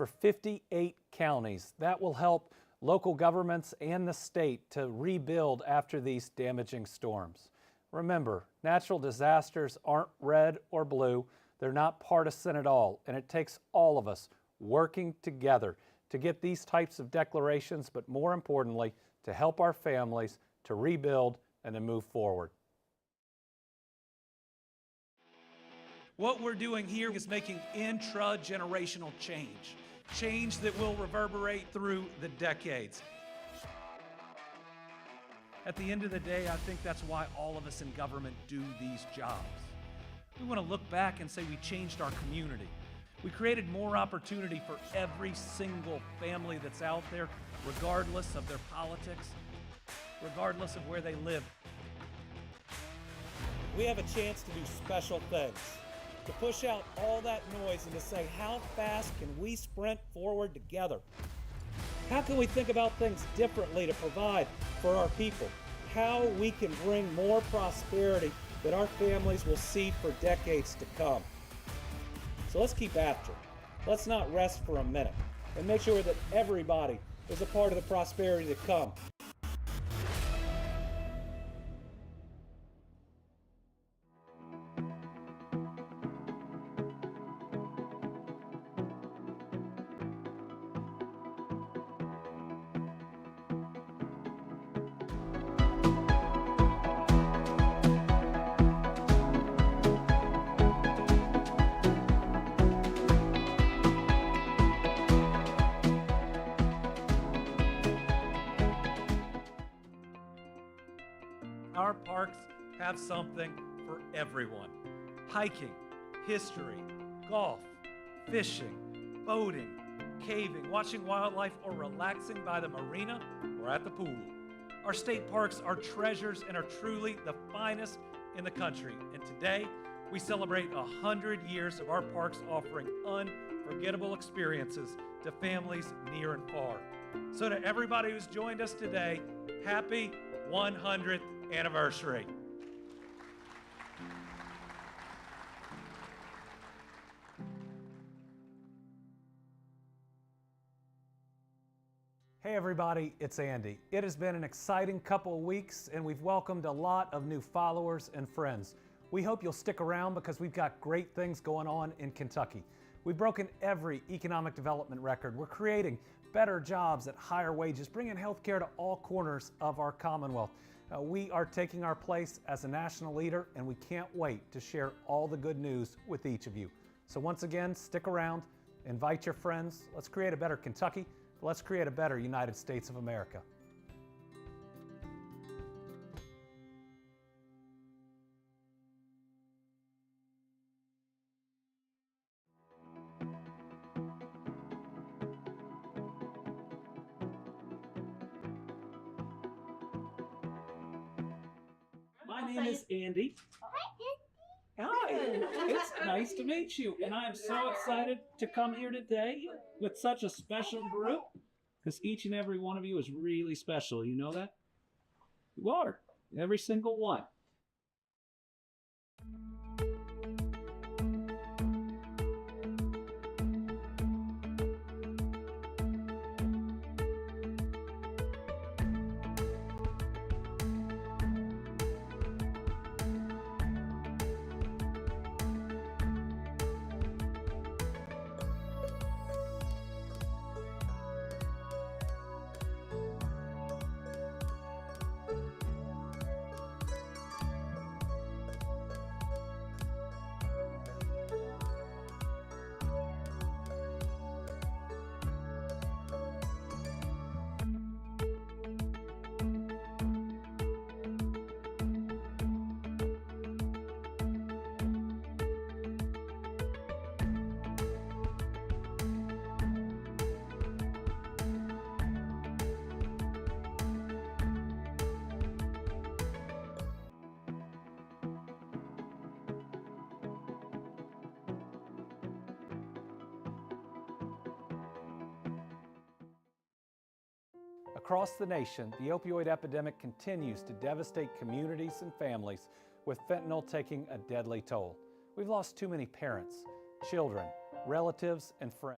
for 58 counties. That will help local governments and the state to rebuild after these damaging storms. Remember, natural disasters aren't red or blue. They're not partisan at all, and it takes all of us working together to get these types of declarations, but more importantly, to help our families to rebuild and to move forward. What we're doing here is making intra-generational change, change that will reverberate through the decades. At the end of the day, I think that's why all of us in government do these jobs. We want to look back and say we changed our community. We created more opportunity for every single family that's out there, regardless of their politics, regardless of where they live. We have a chance to do special things, to push out all that noise and to say, how fast can we sprint forward together? How can we think about things differently to provide for our people? How we can bring more prosperity that our families will see for decades to come. So let's keep after it. Let's not rest for a minute and make sure that everybody is a part of the prosperity to come. Our parks have something for everyone. Hiking, history, golf, fishing, boating, caving, watching wildlife, or relaxing by the marina or at the pool. Our state parks are treasures and are truly the finest in the country. And today, we celebrate 100 years of our parks offering unforgettable experiences to families near and far. So to everybody who's joined us today, happy 100th anniversary. Hey everybody, it's Andy. It has been an exciting couple of weeks and we've welcomed a lot of new followers and friends. We hope you'll stick around because we've got great things going on in Kentucky. We've broken every economic development record. We're creating better jobs at higher wages, bringing healthcare to all corners of our Commonwealth. We are taking our place as a national leader, and we can't wait to share all the good news with each of you. So once again, stick around, invite your friends. Let's create a better Kentucky. Let's create a better United States of America. My name is Andy. Hi, it's nice to meet you. And I am so excited to come here today with such a special group because each and every one of you is really special. You know that? You are. Every single one. Across the nation, the opioid epidemic continues to devastate communities and families, with fentanyl taking a deadly toll. We've lost too many parents, children, relatives, and friends.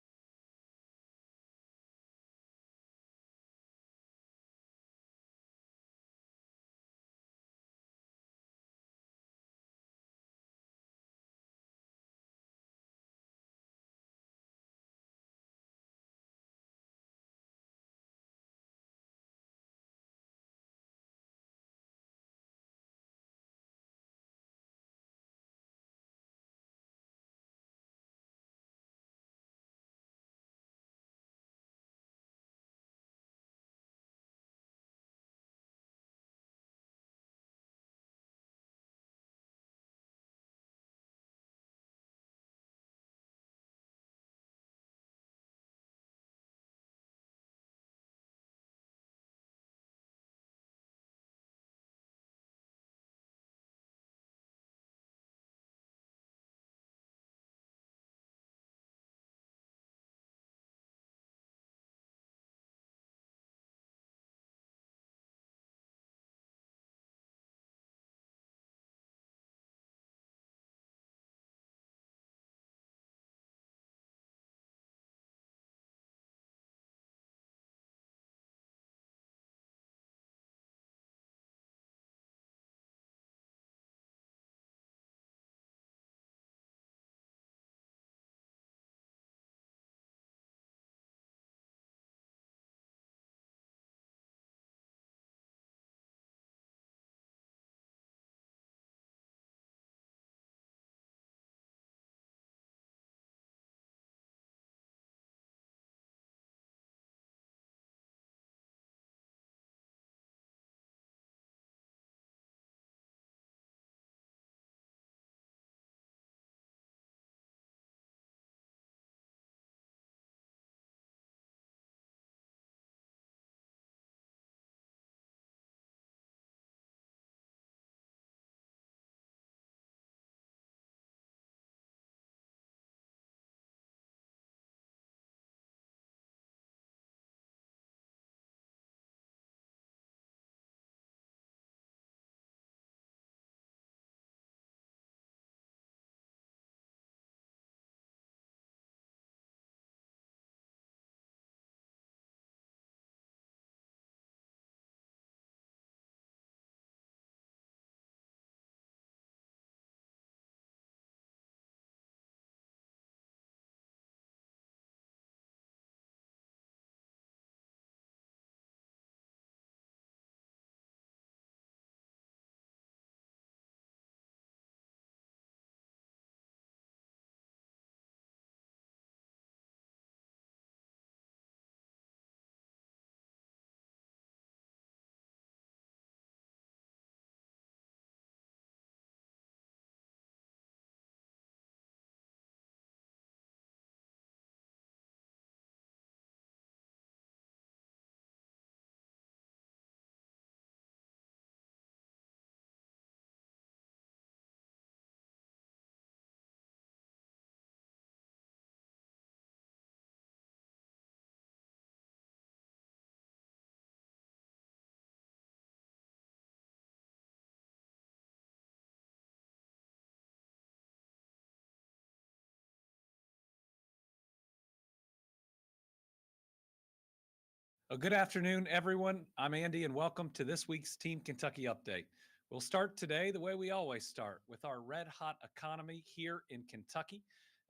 Good afternoon, everyone. I'm Andy, and welcome to this week's Team Kentucky Update. We'll start today the way we always start, with our red-hot economy here in Kentucky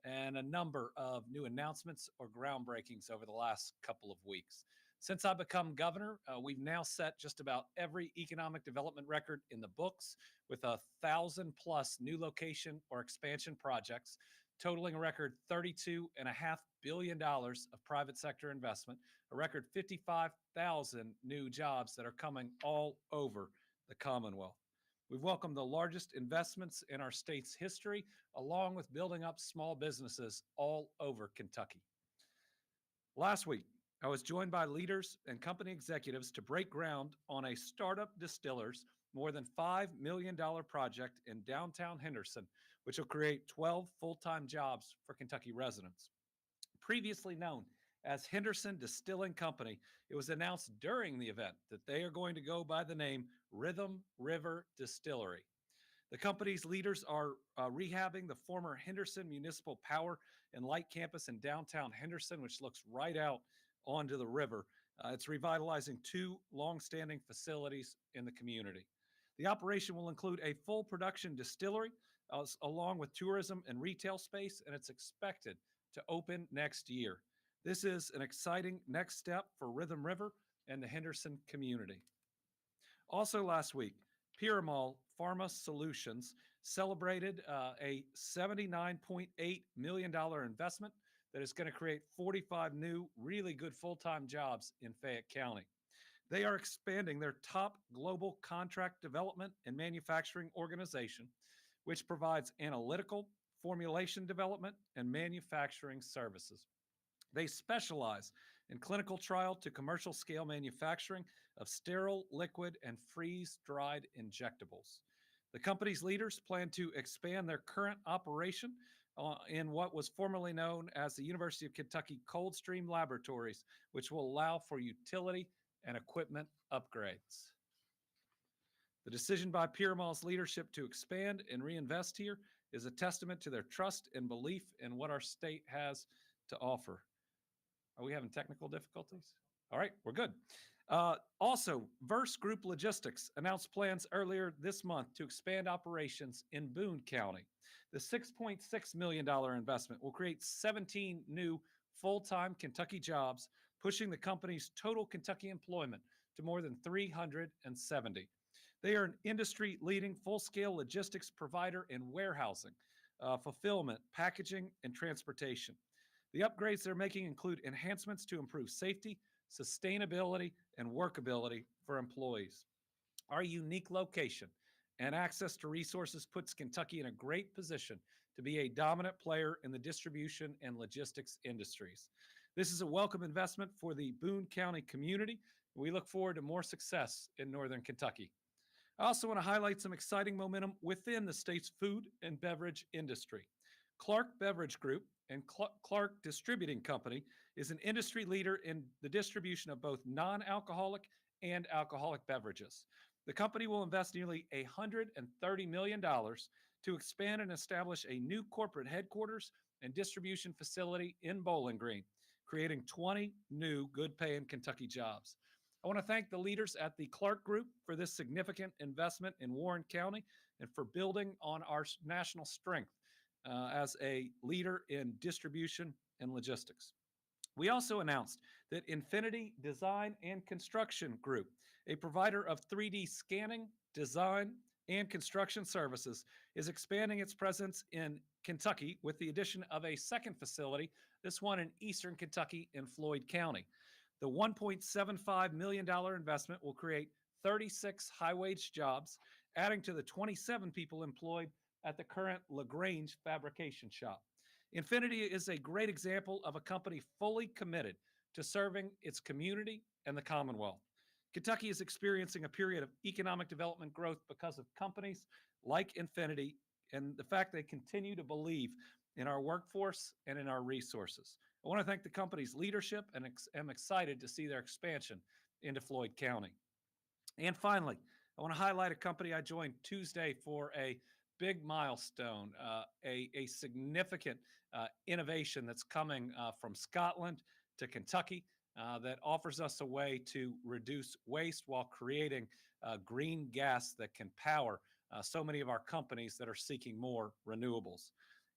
and a number of new announcements or groundbreakings over the last couple of weeks. Since I've become governor, we've now set just about every economic development record in the books, with 1,000+ new location or expansion projects, totaling a record $32.5 billion of private sector investment, a record 55,000 new jobs that are coming all over the Commonwealth. We've welcomed the largest investments in our state's history, along with building up small businesses all over Kentucky. Last week, I was joined by leaders and company executives to break ground on a startup distiller's more than $5 million project in downtown Henderson, which will create 12 full-time jobs for Kentucky residents. Previously known as Henderson Distilling Company, it was announced during the event that they are going to go by the name Rhythm River Distillery. The company's leaders are rehabbing the former Henderson Municipal Power and Light campus in downtown Henderson, which looks right out onto the river. It's revitalizing two longstanding facilities in the community. The operation will include a full production distillery, along with tourism and retail space, and it's expected to open next year. This is an exciting next step for Rhythm River and the Henderson community. Also last week, Piramal Pharma Solutions celebrated a $79.8 million investment that is going to create 45 new, really good full-time jobs in Fayette County. They are expanding their top global contract development and manufacturing organization, which provides analytical, formulation development, and manufacturing services. They specialize in clinical trial to commercial scale manufacturing of sterile, liquid, and freeze-dried injectables. The company's leaders plan to expand their current operation in what was formerly known as the University of Kentucky Coldstream Laboratories, which will allow for utility and equipment upgrades. The decision by Piramal's leadership to expand and reinvest here is a testament to their trust and belief in what our state has to offer. Are we having technical difficulties? All right, we're good. Also, Verse Group Logistics announced plans earlier this month to expand operations in Boone County. The $6.6 million investment will create 17 new full-time Kentucky jobs, pushing the company's total Kentucky employment to more than 370. They are an industry-leading full-scale logistics provider in warehousing, fulfillment, packaging, and transportation. The upgrades they're making include enhancements to improve safety, sustainability, and workability for employees. Our unique location and access to resources puts Kentucky in a great position to be a dominant player in the distribution and logistics industries. This is a welcome investment for the Boone County community. We look forward to more success in Northern Kentucky. I also want to highlight some exciting momentum within the state's food and beverage industry. Clark Beverage Group and Clark Distributing Company is an industry leader in the distribution of both non-alcoholic and alcoholic beverages. The company will invest nearly $130 million to expand and establish a new corporate headquarters and distribution facility in Bowling Green, creating 20 new good-paying Kentucky jobs. I want to thank the leaders at the Clark Group for this significant investment in Warren County and for building on our national strength as a leader in distribution and logistics. We also announced that Infinity Design and Construction Group, a provider of 3D scanning, design, and construction services, is expanding its presence in Kentucky with the addition of a second facility, this one in eastern Kentucky in Floyd County. The $1.75 million investment will create 36 high-wage jobs, adding to the 27 people employed at the current LaGrange fabrication shop. Infinity is a great example of a company fully committed to serving its community and the Commonwealth. Kentucky is experiencing a period of economic development growth because of companies like Infinity and the fact they continue to believe in our workforce and in our resources. I want to thank the company's leadership and am excited to see their expansion into Floyd County. And finally, I want to highlight a company I joined Tuesday for a big milestone, a significant innovation that's coming from Scotland to Kentucky. that offers us a way to reduce waste while creating green gas that can power so many of our companies that are seeking more renewables.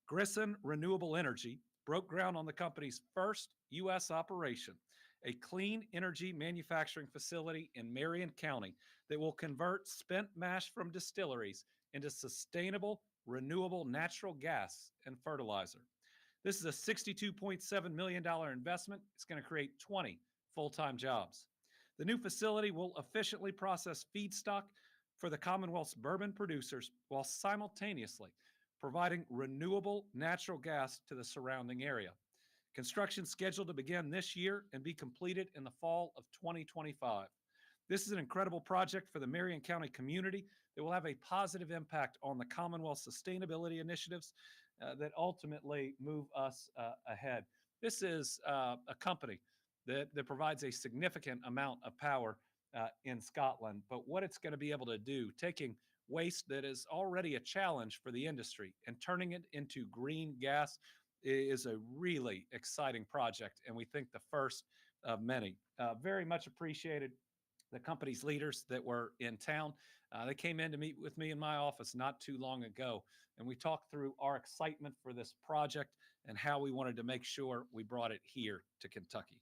Grisson Renewable Energy broke ground on the company's first U.S. operation, a clean energy manufacturing facility in Marion County that will convert spent mash from distilleries into sustainable, renewable natural gas and fertilizer. This is a $62.7 million investment. It's going to create 20 full-time jobs. The new facility will efficiently process feedstock for the Commonwealth's bourbon producers while simultaneously providing renewable natural gas to the surrounding area. Construction scheduled to begin this year and be completed in the fall of 2025. This is an incredible project for the Marion County community that will have a positive impact on the Commonwealth sustainability initiatives that ultimately move us ahead. This is a company that provides a significant amount of power in Scotland, but what it's going to be able to do, taking waste that is already a challenge for the industry and turning it into green gas, is a really exciting project, and we think the first of many. Very much appreciated the company's leaders that were in town. They came in to meet with me in my office not too long ago, and we talked through our excitement for this project and how we wanted to make sure we brought it here to Kentucky.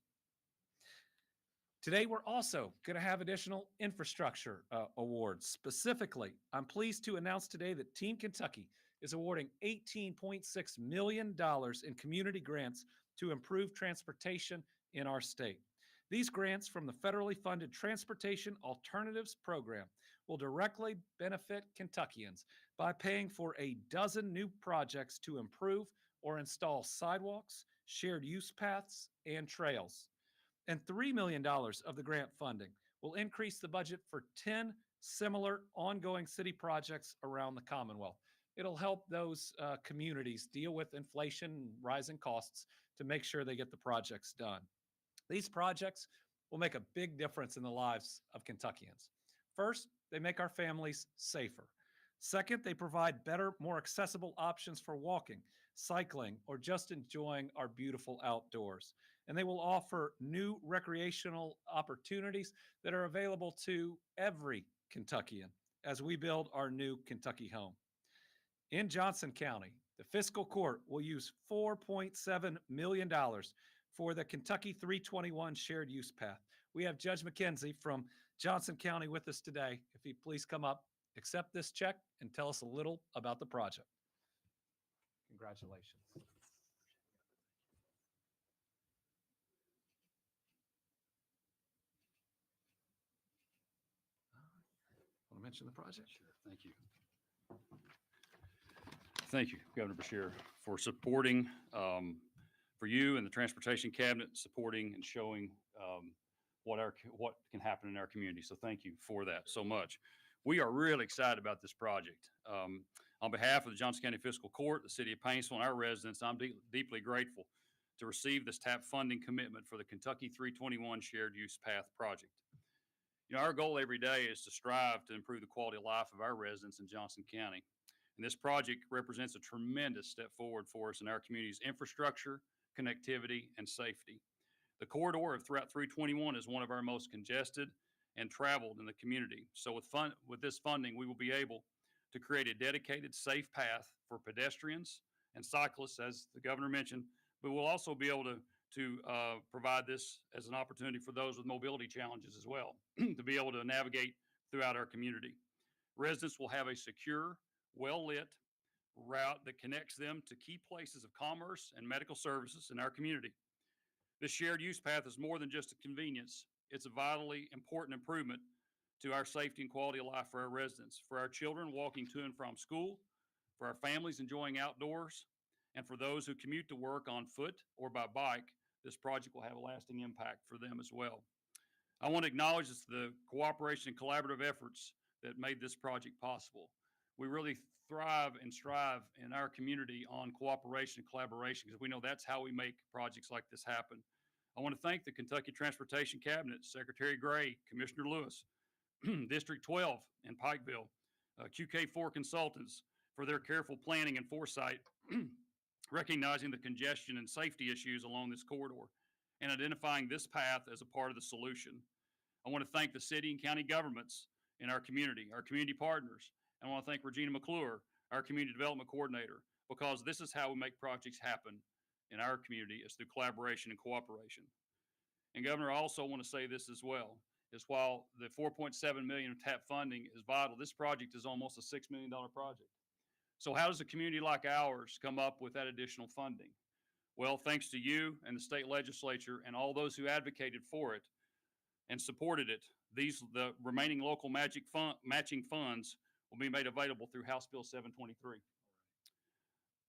Today, we're also going to have additional infrastructure awards. Specifically, I'm pleased to announce today that Team Kentucky is awarding $18.6 million in community grants to improve transportation in our state. These grants from the federally funded Transportation Alternatives Program will directly benefit Kentuckians by paying for a dozen new projects to improve or install sidewalks, shared use paths, and trails. And $3 million of the grant funding will increase the budget for 10 similar ongoing city projects around the Commonwealth. It'll help those communities deal with inflation and rising costs to make sure they get the projects done. These projects will make a big difference in the lives of Kentuckians. First, they make our families safer. Second, they provide better, more accessible options for walking, cycling, or just enjoying our beautiful outdoors. And they will offer new recreational opportunities that are available to every Kentuckian as we build our new Kentucky home. In Johnson County, the fiscal court will use $4.7 million for the Kentucky 321 shared use path. We have Judge McKenzie from Johnson County with us today. If he'd please come up, accept this check, and tell us a little about the project. Congratulations. Want to mention the project? Sure. Thank you. Thank you, Governor Beshear, for supporting, for you and the Transportation Cabinet, supporting and showing what can happen in our community. So thank you for that so much. We are really excited about this project. On behalf of the Johnson County Fiscal Court, the City of Paintsville, and our residents, I'm deeply grateful to receive this TAP funding commitment for the Kentucky 321 Shared Use Path project. You know, our goal every day is to strive to improve the quality of life of our residents in Johnson County. And this project represents a tremendous step forward for us in our community's infrastructure, connectivity, and safety. The corridor of Route 321 is one of our most congested and traveled in the community. So with this funding, we will be able to create a dedicated, safe path for pedestrians and cyclists, as the governor mentioned, but we'll also be able to provide this as an opportunity for those with mobility challenges as well, to be able to navigate throughout our community. Residents will have a secure, well-lit route that connects them to key places of commerce and medical services in our community. This shared use path is more than just a convenience. It's a vitally important improvement to our safety and quality of life for our residents, for our children walking to and from school, for our families enjoying outdoors, and for those who commute to work on foot or by bike. This project will have a lasting impact for them as well. I want to acknowledge the cooperation and collaborative efforts that made this project possible. We really thrive and strive in our community on cooperation and collaboration because we know that's how we make projects like this happen. I want to thank the Kentucky Transportation Cabinet, Secretary Gray, Commissioner Lewis, District 12 in Pikeville, QK4 Consultants for their careful planning and foresight, recognizing the congestion and safety issues along this corridor, and identifying this path as a part of the solution. I want to thank the city and county governments in our community partners. And I want to thank Regina McClure, our community development coordinator, because this is how we make projects happen in our community, is through collaboration and cooperation. And Governor, I also want to say this as well, is while the $4.7 million of TAP funding is vital, this project is almost a $6 million project. So how does a community like ours come up with that additional funding? Well, thanks to you and the state legislature and all those who advocated for it and supported it, the remaining local matching funds will be made available through House Bill 723.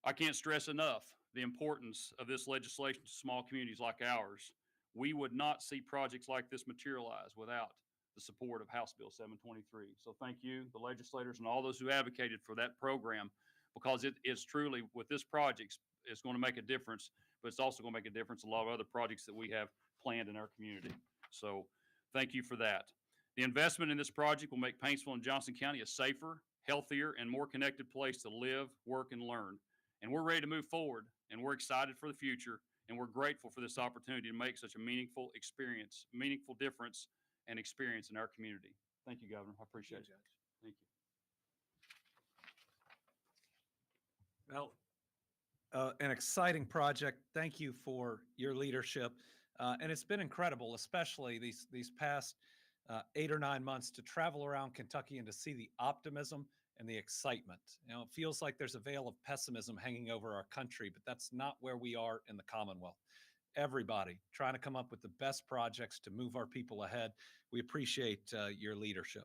I can't stress enough the importance of this legislation to small communities like ours. We would not see projects like this materialize without the support of House Bill 723. So thank you, the legislators, and all those who advocated for that program, because it is truly, with this project, it's going to make a difference, but it's also going to make a difference in a lot of other projects that we have planned in our community. So thank you for that. The investment in this project will make Paintsville and Johnson County a safer, healthier, and more connected place to live, work, and learn. And we're ready to move forward, and we're excited for the future, and we're grateful for this opportunity to make such a meaningful difference and experience in our community. Thank you, Governor. I appreciate it. Thank you. Well, an exciting project. Thank you for your leadership. And it's been incredible, especially these past 8 or 9 months, to travel around Kentucky and to see the optimism and the excitement. You know, it feels like there's a veil of pessimism hanging over our country, but that's not where we are in the Commonwealth. Everybody trying to come up with the best projects to move our people ahead. We appreciate your leadership.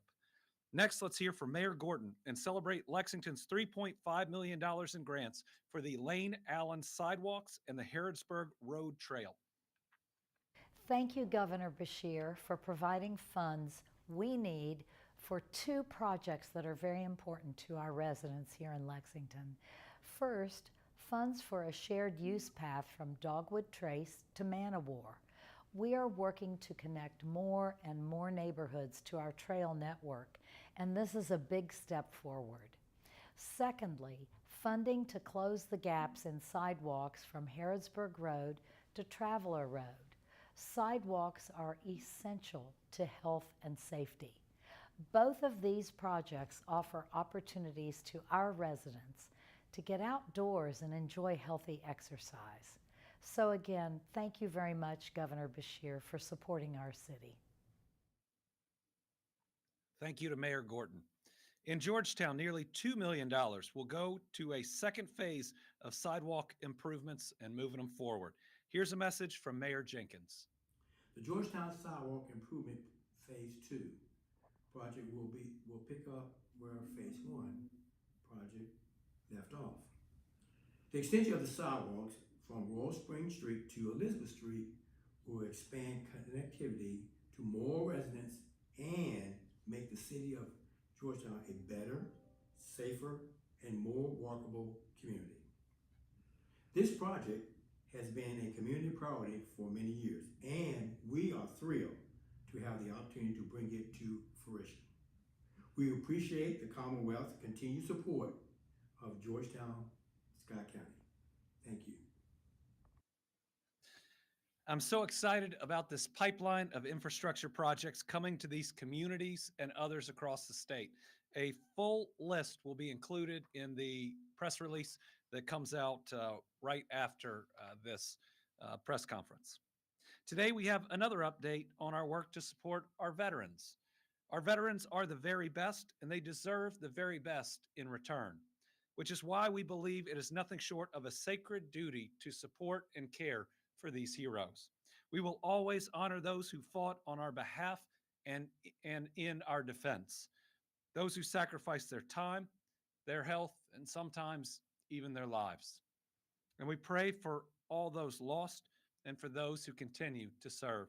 Next, let's hear from Mayor Gordon and celebrate Lexington's $3.5 million in grants for the Lane Allen sidewalks and the Harrodsburg Road Trail. Thank you, Governor Beshear, for providing funds we need for 2 projects that are very important to our residents here in Lexington. First, funds for a shared use path from Dogwood Trace to Manowar. We are working to connect more and more neighborhoods to our trail network, and this is a big step forward. Secondly, funding to close the gaps in sidewalks from Harrodsburg Road to Traveler Road. Sidewalks are essential to health and safety. Both of these projects offer opportunities to our residents to get outdoors and enjoy healthy exercise. So again, thank you very much, Governor Beshear, for supporting our city. Thank you to Mayor Gordon. In Georgetown, nearly $2 million will go to a second phase of sidewalk improvements and moving them forward. Here's a message from Mayor Jenkins. The Georgetown Sidewalk Improvement Phase 2 project will pick up where Phase 1 project left off. The extension of the sidewalks from Royal Spring Street to Elizabeth Street will expand connectivity to more residents and make the city of Georgetown a better, safer, and more walkable community. This project has been a community priority for many years, and we are thrilled to have the opportunity to bring it to fruition. We appreciate the Commonwealth's continued support of Georgetown, Scott County. Thank you. I'm so excited about this pipeline of infrastructure projects coming to these communities and others across the state. A full list will be included in the press release that comes out right after this press conference. Today, we have another update on our work to support our veterans. Our veterans are the very best, and they deserve the very best in return, which is why we believe it is nothing short of a sacred duty to support and care for these heroes. We will always honor those who fought on our behalf and in our defense, those who sacrificed their time, their health, and sometimes even their lives. And we pray for all those lost and for those who continue to serve.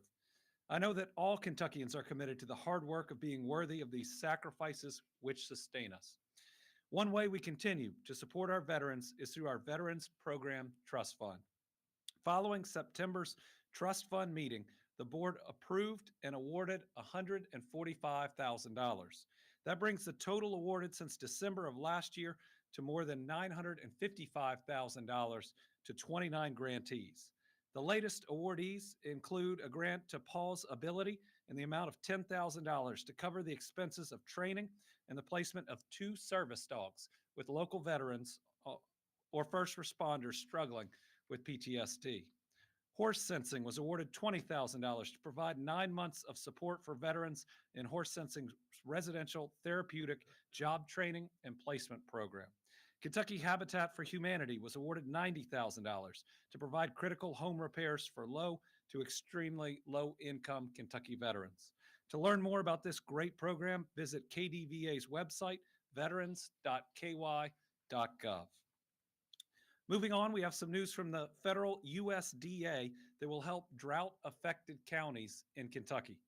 I know that all Kentuckians are committed to the hard work of being worthy of these sacrifices which sustain us. One way we continue to support our veterans is through our Veterans Program Trust Fund. Following September's Trust Fund meeting, the board approved and awarded $145,000. That brings the total awarded since December of last year to more than $955,000 to 29 grantees. The latest awardees include a grant to Paul's Ability in the amount of $10,000 to cover the expenses of training and the placement of 2 service dogs with local veterans or first responders struggling with PTSD. Horse Sensing was awarded $20,000 to provide 9 months of support for veterans in Horse Sensing's residential therapeutic job training and placement program. Kentucky Habitat for Humanity was awarded $90,000 to provide critical home repairs for low to extremely low income Kentucky veterans. To learn more about this great program, visit KDVA's website, veterans.ky.gov. Moving on, we have some news from the federal USDA that will help drought affected counties in Kentucky.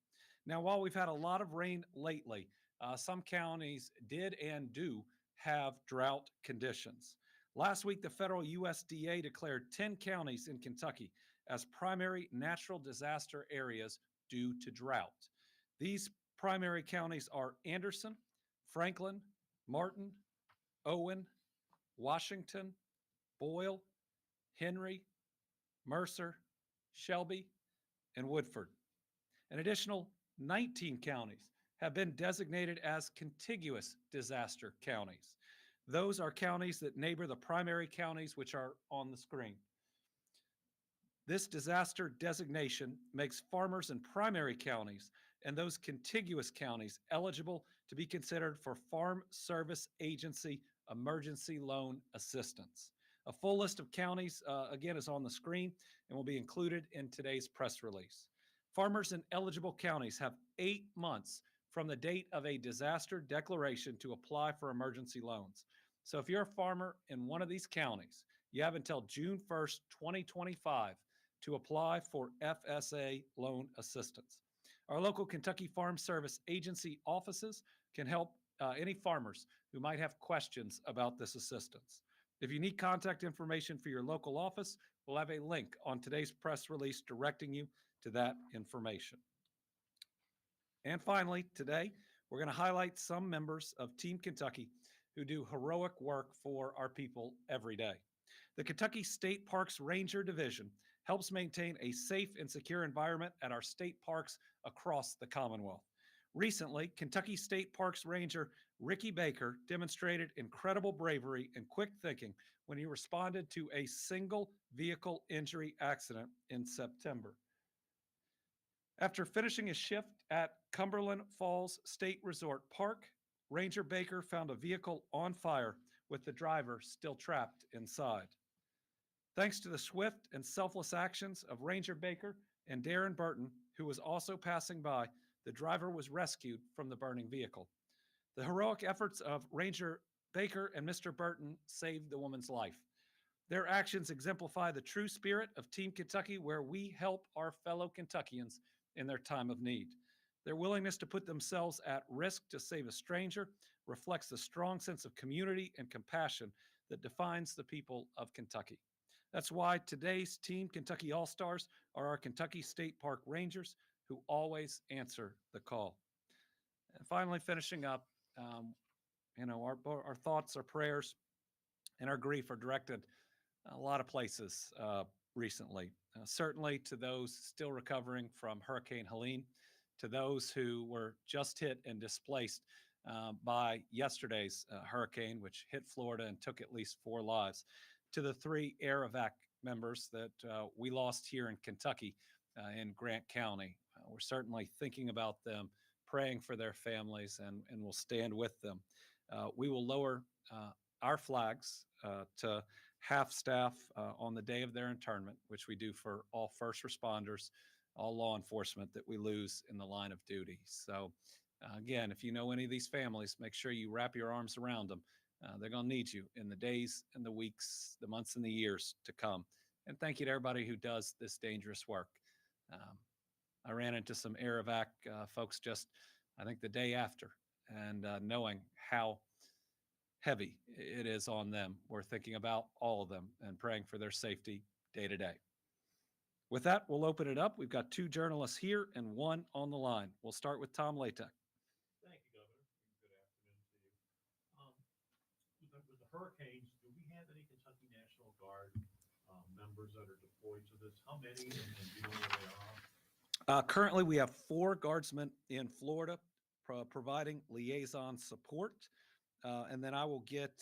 Now, while we've had a lot of rain lately, some counties did and do have drought conditions. Last week, the federal USDA declared 10 counties in Kentucky as primary natural disaster areas due to drought. These primary counties are Anderson, Franklin, Martin, Owen, Washington, Boyle, Henry, Mercer, Shelby, and Woodford. An additional 19 counties have been designated as contiguous disaster counties. Those are counties that neighbor the primary counties which are on the screen. This disaster designation makes farmers in primary counties and those contiguous counties eligible to be considered for Farm Service Agency emergency loan assistance. A full list of counties, again, is on the screen and will be included in today's press release. Farmers in eligible counties have 8 months from the date of a disaster declaration to apply for emergency loans. So if you're a farmer in one of these counties, you have until June 1st, 2025 to apply for FSA loan assistance. Our local Kentucky Farm Service Agency offices can help any farmers who might have questions about this assistance. If you need contact information for your local office, we'll have a link on today's press release directing you to that information. And finally, today, we're going to highlight some members of Team Kentucky who do heroic work for our people every day. The Kentucky State Parks Ranger Division helps maintain a safe and secure environment at our state parks across the Commonwealth. Recently, Kentucky State Parks Ranger Ricky Baker demonstrated incredible bravery and quick thinking when he responded to a single vehicle injury accident in September. After finishing his shift at Cumberland Falls State Resort Park, Ranger Baker found a vehicle on fire with the driver still trapped inside. Thanks to the swift and selfless actions of Ranger Baker and Darren Burton, who was also passing by, the driver was rescued from the burning vehicle. The heroic efforts of Ranger Baker and Mr. Burton saved the woman's life. Their actions exemplify the true spirit of Team Kentucky, where we help our fellow Kentuckians in their time of need. Their willingness to put themselves at risk to save a stranger reflects the strong sense of community and compassion that defines the people of Kentucky. That's why today's Team Kentucky All-Stars are our Kentucky State Park Rangers, who always answer the call. And finally, finishing up, our thoughts, our prayers, and our grief are directed a lot of places recently. Certainly to those still recovering from Hurricane Helene, to those who were just hit and displaced by yesterday's hurricane, which hit Florida and took at least 4 lives, to the 3 air evac members that we lost here in Kentucky in Grant County. We're certainly thinking about them, praying for their families, and we'll stand with them. We will lower our flags to half staff on the day of their internment, which we do for all first responders, all law enforcement that we lose in the line of duty. So again, if you know any of these families, make sure you wrap your arms around them. They're going to need you in the days and the weeks, the months and the years to come. And thank you to everybody who does this dangerous work. I ran into some air evac folks just, I think, the day after, and knowing how heavy it is on them, we're thinking about all of them and praying for their safety day to day. With that, we'll open it up. We've got 2 journalists here and 1 on the line. We'll start with Tom Latek. Thank you, Governor. Good afternoon to you. With the hurricanes, do we have any Kentucky National Guard members that are deployed deployed to this? How many, and do you know where they are? Currently, we have 4 guardsmen in Florida providing liaison support. And then I will get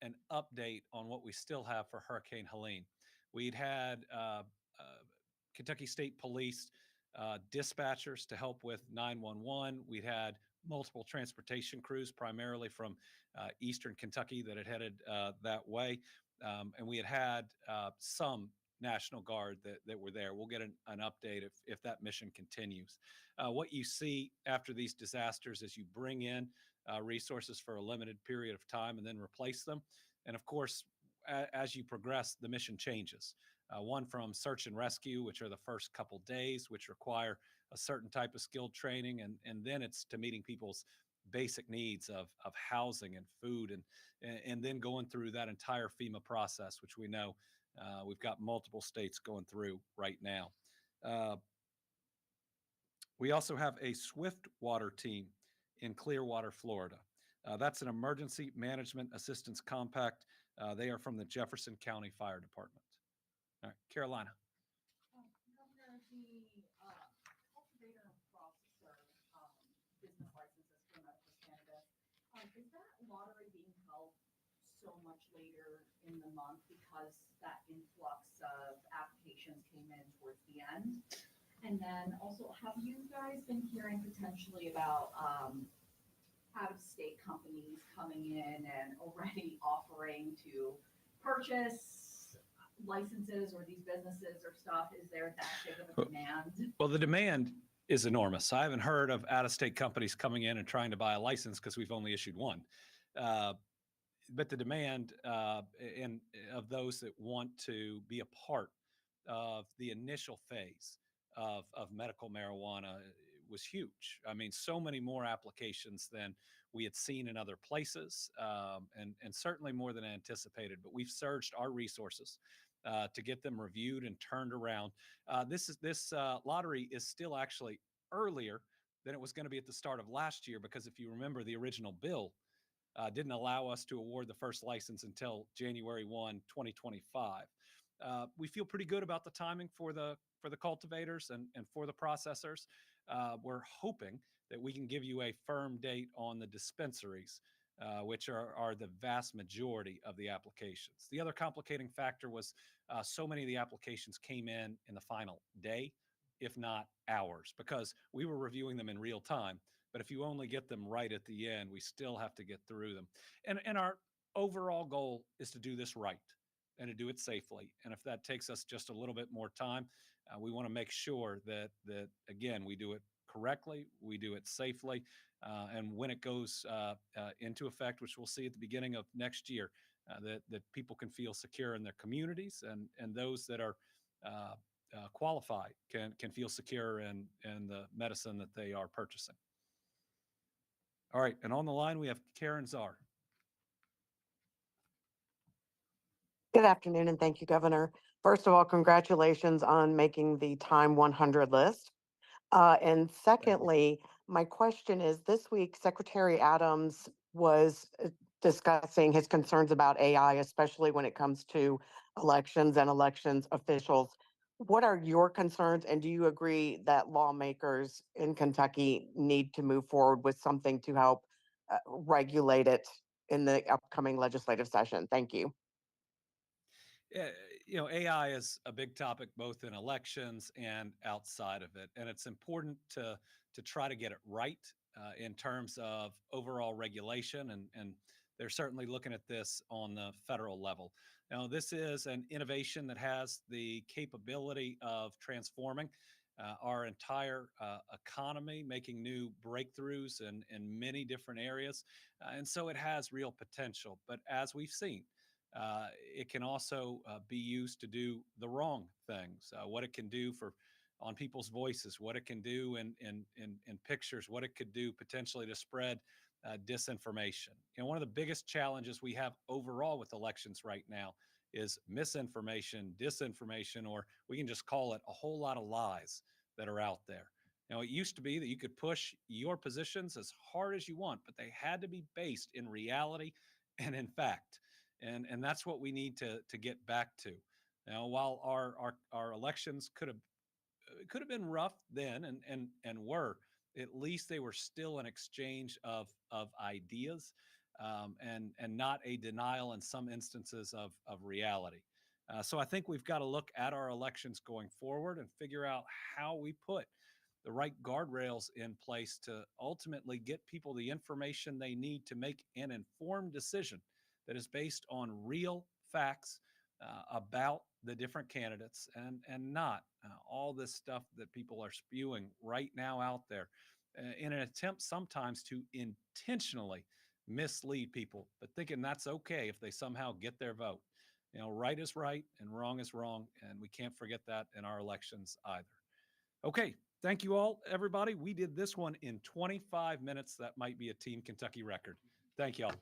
an update on what we still have for Hurricane Helene. We'd had Kentucky State Police dispatchers to help with 911. We'd had multiple transportation crews, primarily from Eastern Kentucky, that had headed that way. And we had some National Guard that were there. We'll get an update if that mission continues. What you see after these disasters is you bring in resources for a limited period of time and then replace them. And of course, as you progress, the mission changes. One from search and rescue, which are the first couple days, which require a certain type of skilled training, and then it's to meeting people's basic needs of housing and food, and then going through that entire FEMA process, which we know we've got multiple states going through right now. We also have a swift water team in Clearwater, Florida. That's an emergency management assistance compact. They are from the Jefferson County Fire Department. All right, Carolina. Governor, the cultivator and processor business licenses for medical cannabis, is that lottery being held so much later in the month because that influx of applications came in towards the end? And then also, have you guys been hearing potentially about out-of-state companies coming in and already offering to purchase licenses or these businesses or stuff? Is there that big of a demand? Well, the demand is enormous. I haven't heard of out-of-state companies coming in and trying to buy a license because we've only issued one. But the demand of those that want to be a part of the initial phase of medical marijuana was huge. I mean, so many more applications than we had seen in other places, and certainly more than anticipated. But we've surged our resources to get them reviewed and turned around. This lottery is still actually earlier than it was going to be at the start of last year, because if you remember, the original bill didn't allow us to award the first license until January 1, 2025. We feel pretty good about the timing for the cultivators and for the processors. We're hoping that we can give you a firm date on the dispensaries, which are the vast majority of the applications. The other complicating factor was so many of the applications came in the final day, if not hours, because we were reviewing them in real time. But if you only get them right at the end, we still have to get through them. And our overall goal is to do this right and to do it safely. And if that takes us just a little bit more time, we want to make sure that again, we do it correctly, we do it safely, and when it goes into effect, which we'll see at the beginning of next year, that people can feel secure in their communities, and those that are qualified can feel secure in the medicine that they are purchasing. All right, and on the line we have Karen Czar. Good afternoon, and thank you, Governor. First of all, congratulations on making the Time 100 list. And secondly, my question is, this week, Secretary Adams was discussing his concerns about AI, especially when it comes to elections and elections officials. What are your concerns, and do you agree that lawmakers in Kentucky need to move forward with something to help regulate it in the upcoming legislative session? Thank you. AI is a big topic both in elections and outside of it, and it's important to try to get it right in terms of overall regulation, and they're certainly looking at this on the federal level. Now, this is an innovation that has the capability of transforming our entire economy, making new breakthroughs in many different areas, and so it has real potential. But as we've seen, it can also be used to do the wrong things. What it can do on people's voices, what it can do in pictures, what it could do potentially to spread disinformation. One of the biggest challenges we have overall with elections right now is misinformation, disinformation, or we can just call it a whole lot of lies that are out there. It used to be that you could push your positions as hard as you want, but they had to be based in reality and in fact. And that's what we need to get back to. Now, while our elections could have been rough then and were, at least they were still an exchange of ideas, and not a denial in some instances of reality. So I think we've got to look at our elections going forward and figure out how we put the right guardrails in place to ultimately get people the information they need to make an informed decision that is based on real facts about the different candidates, and not all this stuff that people are spewing right now out there in an attempt sometimes to intentionally mislead people, but thinking that's okay if they somehow get their vote. Right is right and wrong is wrong, and we can't forget that in our elections either. Okay, thank you all, everybody. We did this one in 25 minutes. That might be a Team Kentucky record. Thank you all.